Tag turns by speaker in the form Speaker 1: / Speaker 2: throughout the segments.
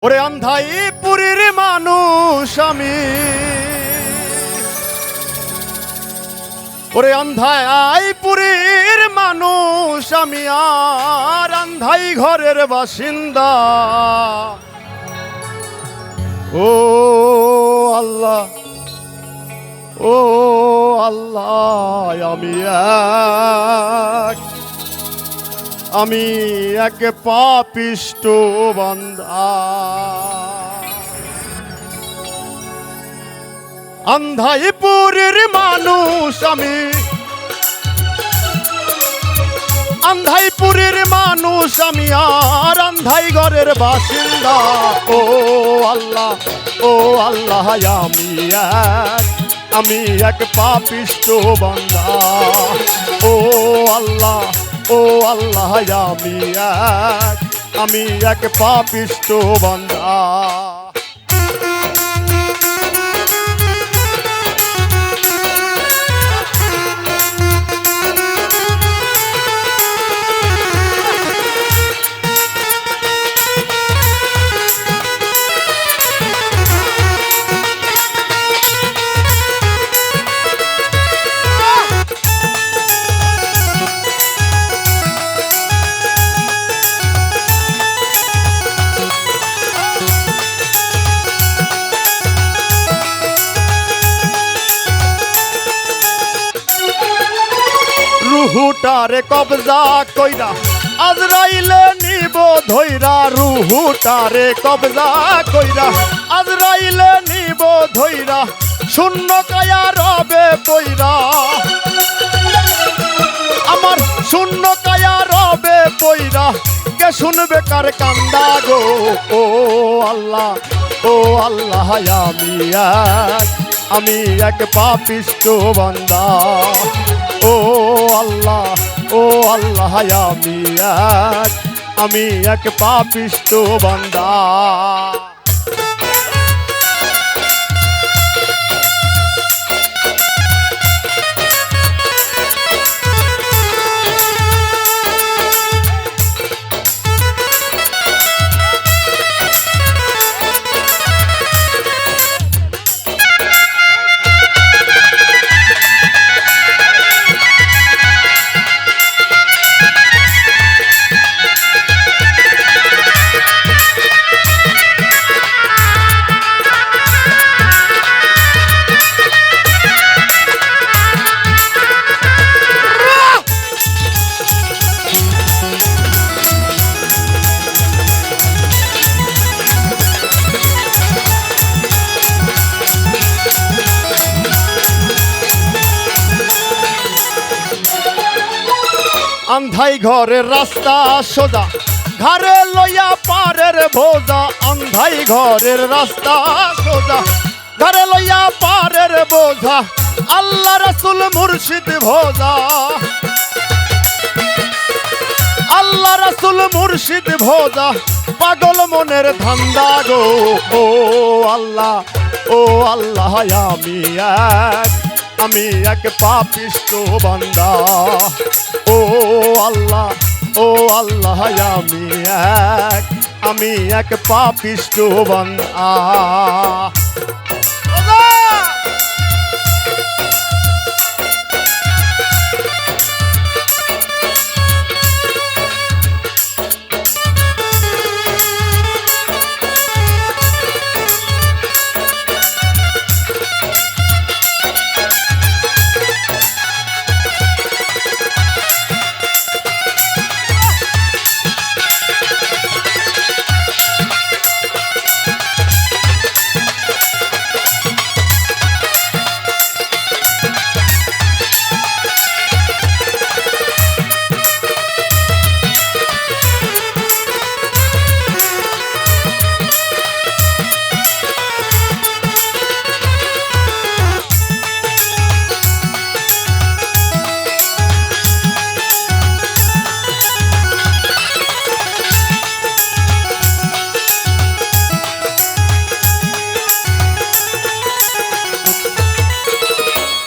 Speaker 1: ওরে আন্ধাই পুরীর মানুষ আমি, ওরে আন্ধাই পুরীর মানুষ আমি, আর আন্ধাই ঘরের বাসিন্দা। ও আল্লাহ, ও আল্লাহ, আমি এক পাপিষ্ট বান্দা। আন্ধাইপুরের মানুষ আমি, আন্ধাইপুরের মানুষ আমি, আর আন্ধাই ঘরের বাসিন্দা। ও আল্লাহ, ও আল্লাহ, আমি এক পাপিষ্ট বান্দা। ও আল্লাহ, ও আল্লাহ, আমি এক পাপিষ্ট বান্দা। রুহুটারে কবজা কইরা আজরাইলে নিব ধইরা। রুহুটারে কবজা কইরা আজরাইলে নিব ধইরা। শূন্য কায়া রবে পইরা, আমার শূন্য কায়া রবে পইরা। কে শুনবে কার কান্দা গো? ও আল্লাহ, ও আল্লাহ, আমি এক পাপিষ্ট বান্দা। ও আল্লাহ, ও আল্লাহ, আমি এক পাপিষ্ট বান্দা। আন্ধাই ঘরের রাস্তা সোজা, ঘরে লইয়া পারের ভোজা। আন্ধাই ঘরের রাস্তা সোজা, ঘরে লইয়া পারের বোঝা। আল্লাহ রাসূল মুর্শিদ ভোজা, আল্লাহ রাসূল মুর্শিদ ভোজা। পাগল মনের ধান্দা গো। ও আল্লাহ, ও আল্লাহ, আমি এক পাপিষ্ট বান্দা। ও আল্লাহ, ও আল্লাহ, আমি এক পাপিষ্ট বান্দা।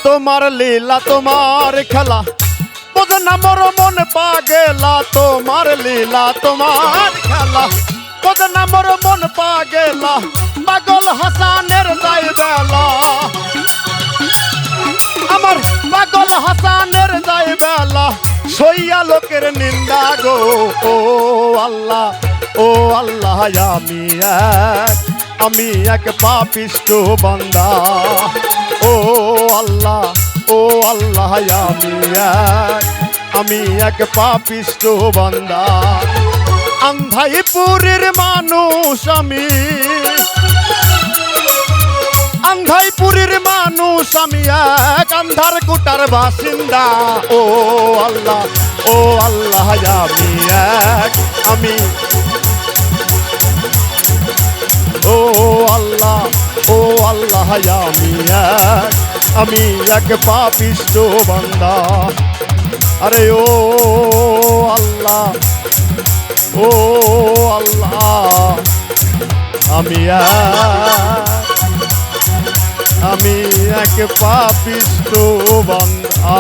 Speaker 1: তোমার লীলা, তোমার খেলা, বোঝে না মোর মন পাগেলা। তোমার লীলা, তোমার খেলা, খোঁজ না মোর মন পা গেলা পাগল হাসানের যাই বেলা আমার পাগল হাসানের যাই বেলা সইয়া লোকের নিন্দা গো ও আল্লাহ আমি এক পাপিষ্ঠ বান্দা ও আল্লাহ আমি এক পাপিষ্ঠ বান্দা আন্ধাইপুরের মানুষ আমি আন্ধাইপুরের মানুষ আমি এক আন্ধার কুটার বাসিন্দা ও আল্লাহ আমি ও আল্লাহ আমি এক পাপিষ্ঠ বান্দা আরে ও আল্লাহ আমি এক পাপিষ্ঠ বান্দা